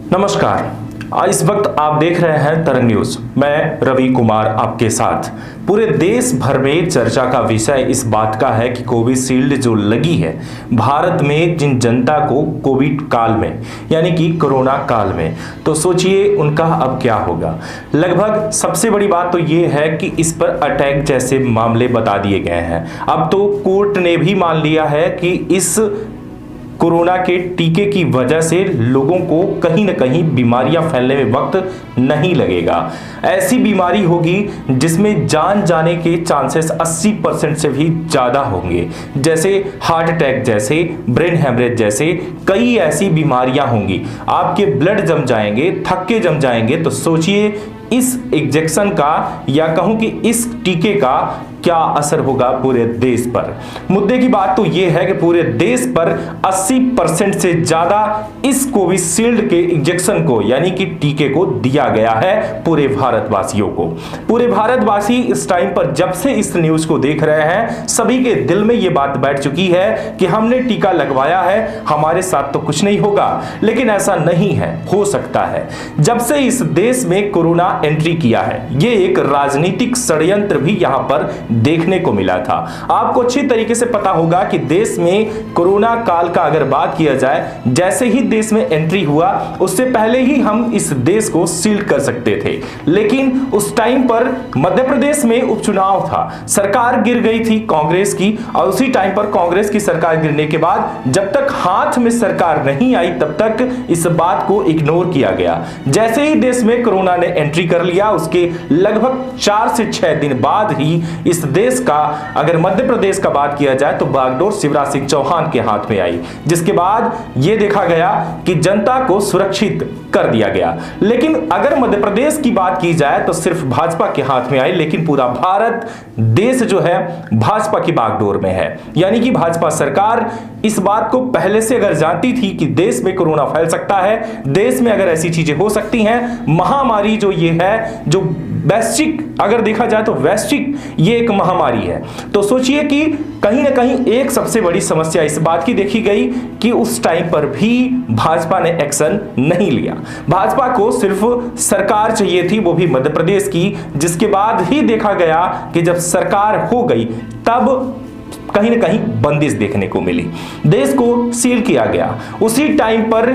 नमस्कार। इस वक्त आप देख रहे हैं तरंग न्यूज। मैं रवि कुमार आपके साथ। पूरे देश भर में चर्चा का विषय इस बात का है कि कोविशील्ड जो लगी है भारत में जिन जनता को कोविड काल में यानी कि कोरोना काल में, तो सोचिए उनका अब क्या होगा। लगभग सबसे बड़ी बात तो ये है कि इस पर अटैक जैसे मामले बता दिए गए हैं। अब तो कोर्ट ने भी मान लिया है कि इस कोरोना के टीके की वजह से लोगों को कहीं ना कहीं बीमारियां फैलने में वक्त नहीं लगेगा। ऐसी बीमारी होगी जिसमें जान जाने के चांसेस 80% से भी ज़्यादा होंगे, जैसे हार्ट अटैक जैसे, ब्रेन हेमरेज जैसे कई ऐसी बीमारियां होंगी। आपके ब्लड जम जाएंगे, थक्के जम जाएंगे। तो सोचिए इस इंजेक्शन का या कहूं कि इस टीके का क्या असर होगा पूरे देश पर। मुद्दे की बात तो यह है कि पूरे देश पर 80% से ज्यादा इस कोविशील्ड के इंजेक्शन को यानी कि टीके को दिया गया है पूरे भारतवासियों को। पूरे भारतवासी इस टाइम पर जब से इस न्यूज को देख रहे हैं, सभी के दिल में यह बात बैठ चुकी है कि हमने टीका लगवाया है, हमारे साथ तो कुछ नहीं होगा। लेकिन ऐसा नहीं है, हो सकता है। जब से इस देश में कोरोना एंट्री किया है, यह एक राजनीतिक षड्यंत्र भी यहां पर देखने को मिला था। आपको अच्छी तरीके से पता होगा कि देश में कोरोना काल का अगर बात किया जाए, जैसे ही देश में एंट्री हुआ उससे पहले ही हम इस देश को सील कर सकते थे। लेकिन उस टाइम पर मध्य प्रदेश में उपचुनाव था, सरकार गिर गई थी कांग्रेस की, और उसी टाइम पर कांग्रेस की सरकार गिरने के बाद जब तक हाथ में सरकार नहीं आई तब तक इस बात को इग्नोर किया गया। जैसे ही देश में कोरोना ने एंट्री कर लिया, उसके लगभग 4 से 6 दिन बाद ही इस देश का अगर मध्य प्रदेश का बात किया जाए तो बागडोर शिवराज सिंह चौहान के हाथ में आई, जिसके बाद यह देखा गया कि जनता को सुरक्षित कर दिया गया। लेकिन अगर मध्य प्रदेश की बात की जाए तो सिर्फ भाजपा के हाथ में आई, लेकिन पूरा भारत देश जो है भाजपा की बागडोर में है। यानी कि भाजपा सरकार इस बात को पहले से अगर जानती थी कि देश में कोरोना फैल सकता है, देश में अगर ऐसी चीजें हो सकती हैं, महामारी जो ये है, जो वैश्विक अगर देखा जाए तो वैश्विक ये एक महामारी है, तो सोचिए कि कहीं ना कहीं एक सबसे बड़ी समस्या इस बात की देखी गई कि उस टाइम पर भी भाजपा ने एक्शन नहीं लिया। भाजपा को सिर्फ सरकार चाहिए थी, वो भी मध्य प्रदेश की, जिसके बाद ही देखा गया कि जब सरकार हो गई तब कहीं ना कहीं बंदिश देखने को मिली, देश को सील किया गया। उसी टाइम पर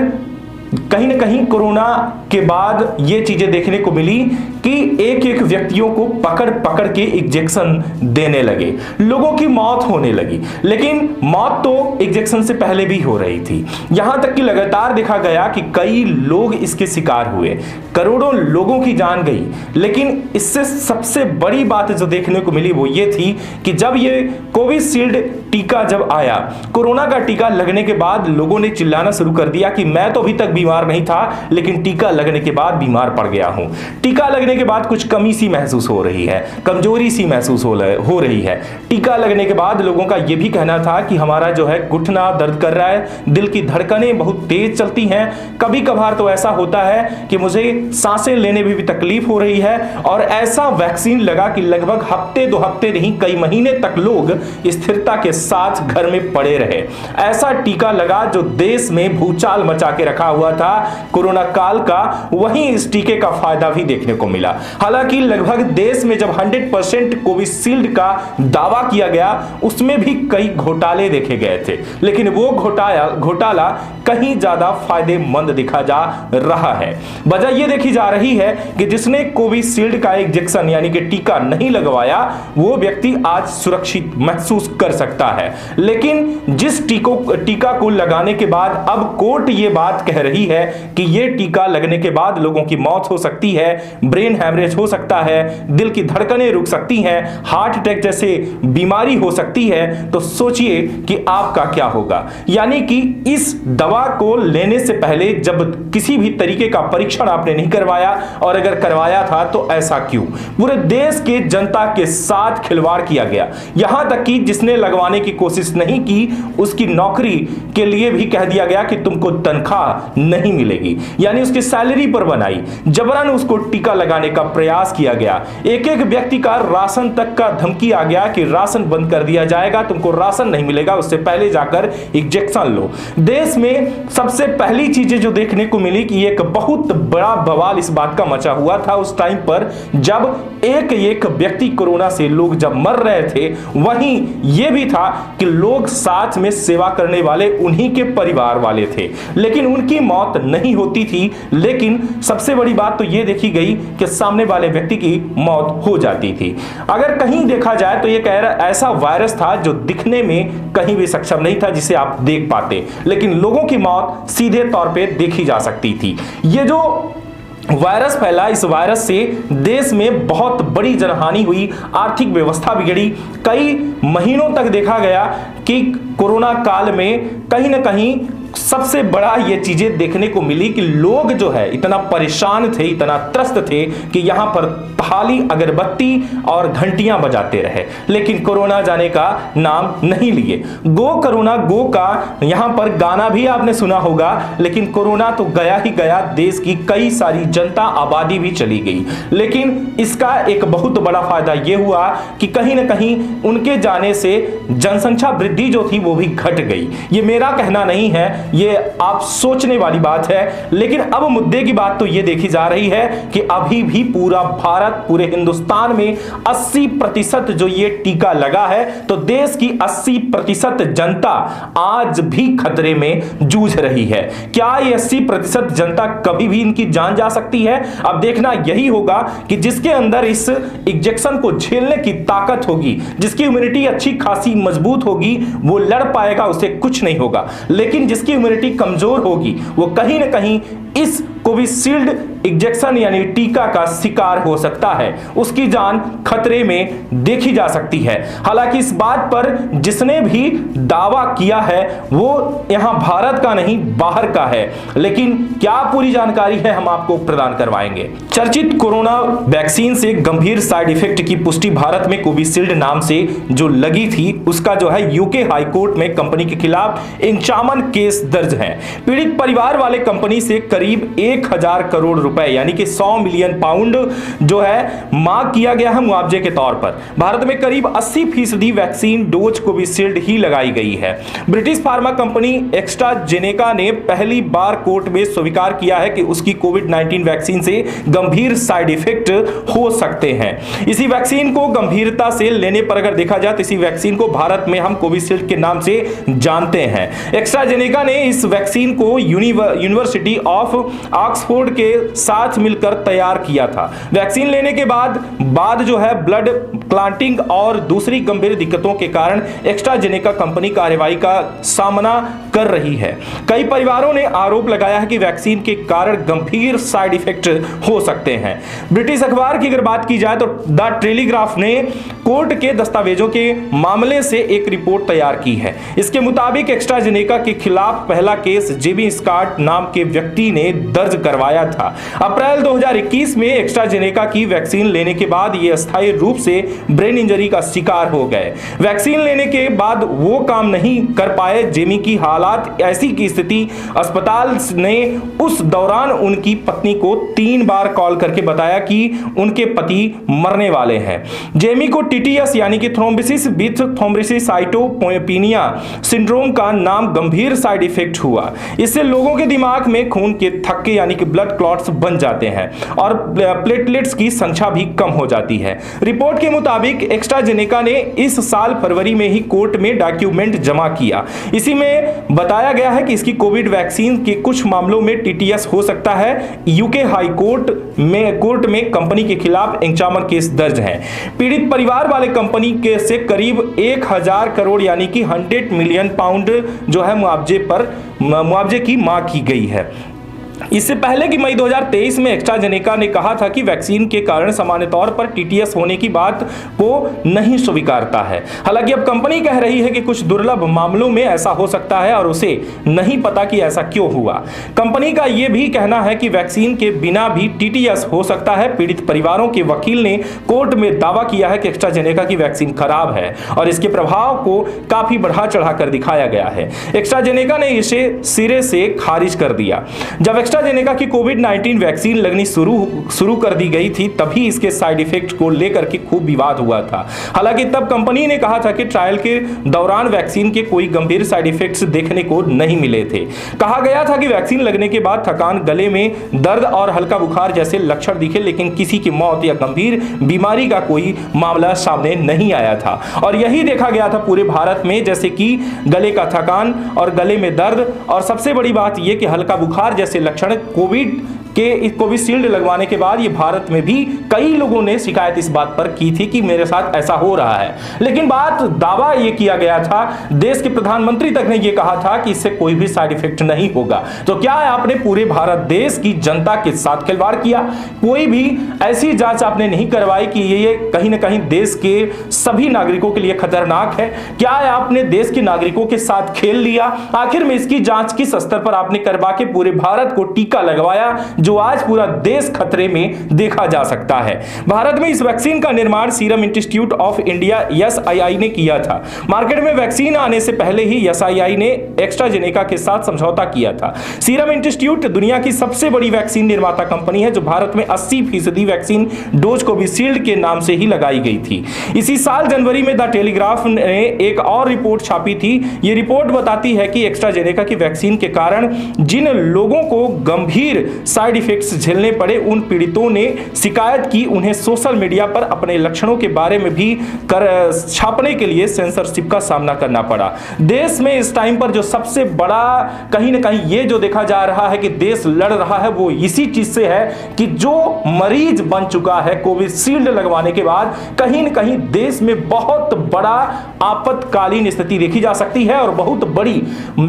कहीं ना कहीं कोरोना के बाद ये चीजें देखने को मिली कि एक एक व्यक्तियों को पकड़ पकड़ के इंजेक्शन देने लगे, लोगों की मौत होने लगी। लेकिन मौत तो इंजेक्शन से पहले भी हो रही थी, यहां तक कि लगातार देखा गया कि कई लोग इसके शिकार हुए, करोड़ों लोगों की जान गई। लेकिन इससे सबसे बड़ी बात जो देखने को मिली वो ये थी कि जब ये कोविशील्ड टीका जब आया, कोरोना का टीका लगने के बाद लोगों ने चिल्लाना शुरू कर दिया कि मैं तो अभी तक बीमार नहीं था, लेकिन टीका लगने के बाद बीमार पड़ गया हूं। टीका लगने के बाद कुछ कमी सी महसूस हो रही है, कमजोरी सी महसूस हो रही है। टीका लगने के बाद लोगों का यह भी कहना था कि हमारा जो है घुटना दर्द कर रहा है, दिल की धड़कनें बहुत तेज चलती हैं, कभी कभार तो ऐसा होता है कि मुझे सांसें लेने में भी तकलीफ हो रही है। और ऐसा वैक्सीन लगा कि लगभग हफ्ते 2 हफ्ते नहीं, कई महीने तक लोग स्थिरता के साथ घर में पड़े रहे। ऐसा टीका लगा जो देश में भूचाल मचा के रखा हुआ था कोरोना काल का, वहीं इस टीके का फायदा भी देखने को मिला। हालांकि लगभग देश में जब 100% कोविशील्ड का दावा किया गया, उसमें भी कई घोटाले देखे गए थे, लेकिन वो घोटाला कहीं ज्यादा फायदेमंद दिखा जा रहा है। वजह यह देखी जा रही है कि जिसने कोविशील्ड का इंजेक्शन यानी कि टीका नहीं लगवाया, वो व्यक्ति आज सुरक्षित महसूस कर सकता है। लेकिन जिस टीका को लगाने के बाद अब कोर्ट ये बात कह रही है कि ये टीका लगने के बाद लोगों की मौत हो सकती है, ब्रेन हैमरेज हो सकता है, दिल की धड़कनें रुक सकती हैं, हार्ट अटैक जैसे बीमारी हो सकती है, तो सोचिए कि आपका क्या होगा। यानी कि इस दवा को लेने से पहले जब किसी भी तरीके का परीक्षण आपने नहीं करवाया, और अगर करवाया था तो ऐसा क्यों? पूरे देश के जनता के साथ खिलवाड़ किया गया, यहां तक कि जिसने लगवाने की कोशिश नहीं की, उसकी नौकरी के लिए भी कह दिया गया कि तुमको तनख्वाह नहीं मिलेगी, यानी उसकी सैलरी पर बनाई, जबरन उसको टीका लगाने का प्रयास किया गया। एक एक व्यक्ति का राशन तक का धमकी आ गया कि राशन बंद कर दिया जाएगा, तुमको राशन नहीं मिलेगा, उससे पहले जाकर इंजेक्शन लो। देश में सबसे पहली चीजें जो देखने को मिली कि एक बहुत बड़ा बवाल इस बात का मचा हुआ था उस टाइम पर, जब एक एक व्यक्ति कोरोना से लोग जब मर रहे थे, वहीं यह भी था कि लोग साथ में सेवा करने वाले उन्हीं के परिवार वाले थे, लेकिन उनकी मौत नहीं होती थी। लेकिन सबसे बड़ी बात तो यह देखी गई कि सामने वाले व्यक्ति की मौत हो जाती थी। अगर कहीं देखा जाए तो यह ऐसा वायरस था जो दिखने में कहीं भी सक्षम नहीं था जिसे आप देख पाते, लेकिन लोगों की मौत सीधे तौर पे देखी जा सकती थी। ये जो वायरस फैला, इस वायरस से देश में बहुत बड़ी जनहानि हुई, आर्थिक व्यवस्था बिगड़ी। कई महीनों तक देखा गया कि कोरोना काल में कहीं ना कहीं सबसे बड़ा ये चीजें देखने को मिली कि लोग जो है इतना परेशान थे, इतना त्रस्त थे कि यहां पर थाली, अगरबत्ती और घंटियां बजाते रहे, लेकिन कोरोना जाने का नाम नहीं लिए। गो कोरोना गो का यहां पर गाना भी आपने सुना होगा, लेकिन कोरोना तो गया ही गया, देश की कई सारी जनता, आबादी भी चली गई। लेकिन इसका एक बहुत बड़ा फायदा यह हुआ कि कहीं ना कहीं उनके जाने से जनसंख्या वृद्धि जो थी वो भी घट गई। ये मेरा कहना नहीं है, ये आप सोचने वाली बात है। लेकिन अब मुद्दे की बात तो ये देखी जा रही है कि अभी भी पूरा भारत, पूरे हिंदुस्तान में 80% जो ये टीका लगा है, तो देश की 80% जनता आज भी खतरे में जूझ रही है। क्या ये 80% जनता कभी भी इनकी जान जा सकती है? अब देखना यही होगा कि जिसके अंदर इस इंजेक्शन को झेलने की ताकत होगी, जिसकी इम्यूनिटी अच्छी खासी मजबूत होगी, वो लड़ पाएगा, उसे कुछ नहीं होगा। लेकिन जिसकी इम्यूनिटी कमजोर होगी, वो कहीं ना कहीं इस कोविशील्ड इंजेक्शन यानी टीका का शिकार हो सकता है, उसकी जान खतरे में देखी जा सकती है। हालांकि इस बात पर जिसने भी दावा किया है वो यहां भारत का नहीं, बाहर का है, लेकिन क्या पूरी जानकारी है हम आपको प्रदान करवाएंगे। चर्चित कोरोना वैक्सीन से गंभीर साइड इफेक्ट की पुष्टि भारत में कोविशील्ड नाम से जो लगी थी, उसका जो है यूके हाई कोर्ट में कंपनी के खिलाफ 51 केस दर्ज हैं। पीड़ित परिवार वाले कंपनी से करीब 1000 करोड़ रुपए यानी कि 100 मिलियन पाउंड जो है मांग किया गया है मुआवजे के तौर पर। भारत में करीब 80% वैक्सीन डोज कोविशील्ड ही लगाई गई है। ब्रिटिश फार्मा कंपनी एस्ट्राजेनेका ने पहली बार कोर्ट में स्वीकार किया है कि उसकी कोविड-19 वैक्सीन से गंभीर साइड इफेक्ट हो सकते हैं। इसी वैक्सीन को गंभीरता से लेने पर अगर देखा जाए तो इसी वैक्सीन को भारत में हम कोविशील्ड के नाम से जानते हैं। एस्ट्राजेनेका ने इस वैक्सीन को यूनिवर्सिटी ऑफ ऑक्सफोर्ड के साथ मिलकर तैयार किया था। वैक्सीन लेने के बाद जो है ब्लड क्लॉटिंग और दूसरी गंभीर दिक्कतों के कारण एस्ट्राजेनेका कंपनी कार्रवाई का सामना कर रही है। कई परिवारों ने आरोप लगाया है कि वैक्सीन के कारण गंभीर साइड इफेक्ट हो सकते हैं। ब्रिटिश अखबार की अगर बात की जाए तो द टेलीग्राफ ने कोर्ट के दस्तावेजों के मामले से एक रिपोर्ट तैयार की है। इसके मुताबिक एस्ट्राजेनेका के खिलाफ पहला केस जेबी स्कॉट नाम के व्यक्ति ने दर्ज करवाया था। अप्रैल 2021 में एस्ट्राजेनेका की वैक्सीन लेने के बाद ये अस्थायी रूप से ब्रेन इंजरी का शिकार हो गए। वैक्सीन लेने के बाद वो काम नहीं कर पाए। जेमी की हालात ऐसी की स्थिति अस्पताल ने उस दौरान उनकी पत्नी को 3 बार कॉल करके बताया कि उनके पति मरने वाले हैं। जेमी को टीटीएस यानी कि थ्रोम्बिसिस विथ थ्रोम्बोसिसाइटोपेनिया सिंड्रोम का नाम गंभीर साइड इफेक्ट हुआ। इससे लोगों के दिमाग में खून के थक्के यानी कि ब्लड क्लॉट्स बन जाते हैं और प्लेटलेट्स की संख्या भी कम हो जाती है। रिपोर्ट के मुताबिक एस्ट्राजेनेका ने इस साल फरवरी में ही कोर्ट में डॉक्यूमेंट जमा किया। इसी में बताया गया है कि इसकी कोविड वैक्सीन के कुछ मामलों में टीटीएस हो सकता है। यूके हाई कोर्ट में कंपनी के खिलाफ 51 केस दर्ज हैं। पीड़ित परिवार वाले कंपनी के से करीब 1000 करोड़ यानी कि 100 मिलियन पाउंड जो है मुआवजे की मांग की गई है। इससे पहले कि मई 2023 में एस्ट्राजेनेका ने कहा था कि वैक्सीन के कारण सामान्य तौर पर टीटीएस होने की बात को नहीं स्वीकारता है। हालांकि अब कंपनी कह रही है कि कुछ दुर्लभ मामलों में ऐसा हो सकता है और उसे नहीं पता कि ऐसा क्यों हुआ। कंपनी का यह भी कहना है कि वैक्सीन के बिना भी टीटीएस हो सकता है। पीड़ित परिवारों के वकील ने कोर्ट में दावा किया है कि एस्ट्राजेनेका की वैक्सीन खराब है और इसके प्रभाव को काफी बढ़ा चढ़ाकर दिखाया गया है। एस्ट्राजेनेका ने इसे सिरे से खारिज कर दिया। जब एस्ट्राजेनेका की कोविड-19 वैक्सीन लगनी शुरू कर दी गई थी, तभी इसके साइड इफेक्ट को लेकर के खूब विवाद हुआ था। हालांकि तब कंपनी ने कहा था कि ट्रायल के दौरान वैक्सीन के कोई गंभीर साइड इफेक्ट्स देखने को नहीं मिले थे। कहा गया था कि वैक्सीन लगने के बाद थकान, गले में दर्द और हल्का बुखार जैसे लक्षण दिखे, लेकिन किसी की मौत या गंभीर बीमारी का कोई मामला सामने नहीं आया था। और यही देखा गया था पूरे भारत में, जैसे कि गले का थकान और गले में दर्द, और सबसे बड़ी बात यह कि हल्का बुखार जैसे लक्षण कोविशील्ड लगवाने के बाद ये भारत में भी कई लोगों ने शिकायत इस बात पर की थी कि मेरे साथ ऐसा हो रहा है। लेकिन दावा ये किया गया था, देश के प्रधानमंत्री तक ने ये कहा था कि इससे कोई भी साइड इफेक्ट नहीं होगा। तो क्या आपने पूरे भारत देश की जनता के साथ खिलवाड़ किया? कोई भी ऐसी जांच आपने नहीं करवाई कि ये कहीं ना कहीं देश के सभी नागरिकों के लिए खतरनाक है? क्या आपने देश के नागरिकों के साथ खेल लिया? आखिर में इसकी जांच किस स्तर पर आपने करवा के पूरे भारत को टीका लगवाया, जो आज पूरा देश खतरे में देखा जा सकता है? भारत में इस वैक्सीन का निर्माण serum institute of India SII ने किया था। मार्केट में वैक्सीन आने से पहले ही एसआईआई ने एस्ट्राजेनेका के साथ समझौता किया था। सीरम इंस्टीट्यूट दुनिया की सबसे बड़ी वैक्सीन निर्माता कंपनी है, जो भारत में 80% वैक्सीन डोज कोविशील्ड के नाम से ही लगाई गई थी। इसी साल जनवरी में द टेलीग्राफ ने एक और रिपोर्ट छापी थी। यह रिपोर्ट बताती है कि एस्ट्राजेनेका की वैक्सीन के कारण जिन लोगों को गंभीर साइड इफेक्ट्स झेलने पड़े, उन पीड़ितों ने शिकायत की। उन्हें सोशल मीडिया पर अपने लक्षणों के बारे में भी छापने के लिए सेंसरशिप का सामना करना पड़ा। देश में इस टाइम पर जो सबसे बड़ा कहीं ना कहीं ये जो देखा जा रहा है कि देश लड़ रहा है, वो इसी चीज से है कि जो मरीज बन चुका है कोविशील्ड लगवाने के बाद, कहीं ना कहीं देश में बहुत बड़ा आपातकालीन स्थिति देखी जा सकती है और बहुत बड़ी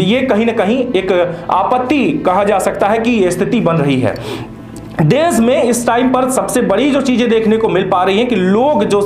ये कहीं ना कहीं एक आपत्ति कहा जा सकता है कि यह स्थिति बन रही है। देश में इस टाइम पर सबसे बड़ी जो चीजें देखने को मिल पा रही हैं कि लोग जो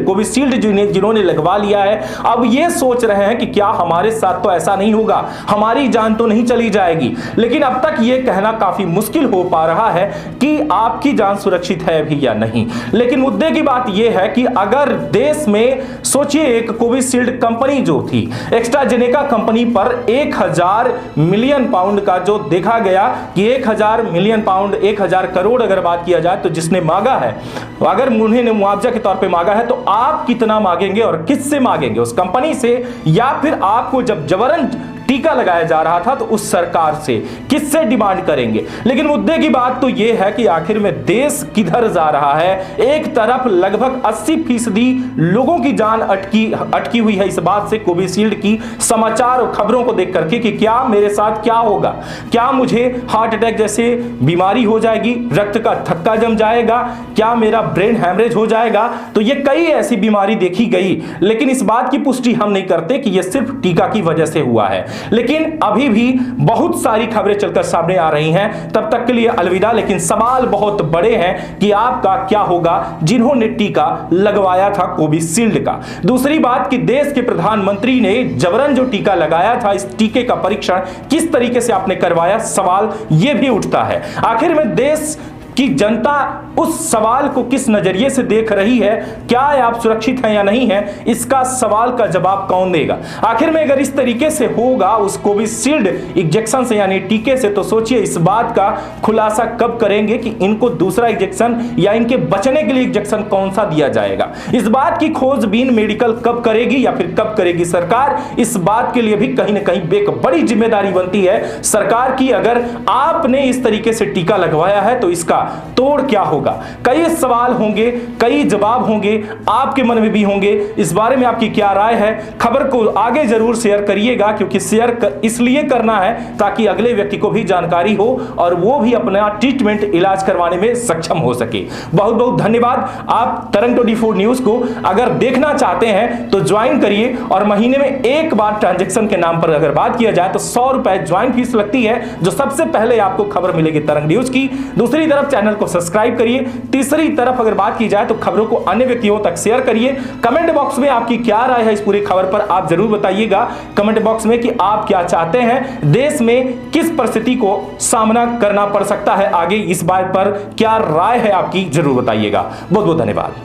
कोविशील्ड जिन्होंने लगवा लिया है, अब ये सोच रहे हैं कि क्या हमारे साथ तो ऐसा नहीं होगा, हमारी जान तो नहीं चली जाएगी। लेकिन अब तक ये कहना काफी मुश्किल हो पा रहा है कि आपकी जान सुरक्षित है भी या नहीं। लेकिन मुद्दे की बात यह है कि अगर देश में सोचिए, एक कोविशील्ड कंपनी जो थी, एस्ट्राजेनेका कंपनी पर 1000 मिलियन पाउंड का जो देखा गया कि 1000 मिलियन पाउंड 1000 करोड़ अगर बात किया जाए तो जिसने मांगा है, अगर उन्होंने मुआवजा के तौर पे मांगा है, तो आप कितना मांगेंगे और किससे मांगेंगे? उस कंपनी से, या फिर आपको जब जबरन टीका लगाया जा रहा था तो उस सरकार से किससे डिमांड करेंगे? लेकिन मुद्दे की बात तो यह है कि आखिर में देश किधर जा रहा है। एक तरफ लगभग 80% लोगों की जान अटकी हुई है इस बात से, कोविशील्ड की समाचार और खबरों को देख करके कि क्या मेरे साथ क्या होगा, क्या मुझे हार्ट अटैक जैसे बीमारी हो जाएगी, रक्त का थक्का जम जाएगा, क्या मेरा ब्रेन हैमरेज हो जाएगा। तो ये कई ऐसी बीमारी देखी गई, लेकिन इस बात की पुष्टि हम नहीं करते कि यह सिर्फ टीका की वजह से हुआ है। लेकिन अभी भी बहुत सारी खबरें चलकर सामने आ रही हैं। तब तक के लिए अलविदा। लेकिन सवाल बहुत बड़े हैं कि आपका क्या होगा जिन्होंने टीका लगवाया था कोविशील्ड का। दूसरी बात कि देश के प्रधानमंत्री ने जबरन जो टीका लगाया था, इस टीके का परीक्षण किस तरीके से आपने करवाया, सवाल यह भी उठता है। आखिर में देश कि जनता उस सवाल को किस नजरिए से देख रही है, क्या आप सुरक्षित हैं या नहीं है, इसका सवाल का जवाब कौन देगा? आखिर में अगर इस तरीके से होगा उस कोविशील्ड इंजेक्शन से यानी टीके से, तो सोचिए इस बात का खुलासा कब करेंगे कि इनको दूसरा इंजेक्शन या इनके बचने के लिए इंजेक्शन कौन सा दिया जाएगा। इस बात की खोजबीन मेडिकल कब करेगी या फिर कब करेगी सरकार, इस बात के लिए भी कहीं ना कहीं एक बड़ी जिम्मेदारी बनती है सरकार की। अगर आपने इस तरीके से टीका लगवाया है तो इसका तोड़ क्या होगा। कई सवाल होंगे, कई जवाब होंगे, आपके मन में भी होंगे। इस बारे में आपकी क्या राय है, खबर को आगे जरूर शेयर करिएगा, क्योंकि शेयर इसलिए करना है ताकि अगले व्यक्ति को भी जानकारी हो और वो भी अपना ट्रीटमेंट, इलाज करवाने में सक्षम हो सके। बहुत बहुत धन्यवाद। आप तरंग 24 न्यूज को अगर देखना चाहते हैं तो ज्वाइन करिए, और महीने में एक बार ट्रांजैक्शन के नाम पर अगर बात किया जाए तो 100 रुपए ज्वाइन फीस लगती है, जो सबसे पहले आपको खबर मिलेगी तरंग न्यूज की। दूसरी तरफ चैनल को सब्सक्राइब करिए। तीसरी तरफ अगर बात की जाए तो खबरों को अन्य व्यक्तियों तक शेयर करिए। कमेंट बॉक्स में आपकी क्या राय है इस पूरी खबर पर, आप जरूर बताइएगा कमेंट बॉक्स में कि आप क्या चाहते हैं, देश में किस परिस्थिति को सामना करना पड़ सकता है आगे, इस बात पर क्या राय है आपकी जरूर बताइएगा। बहुत बहुत धन्यवाद।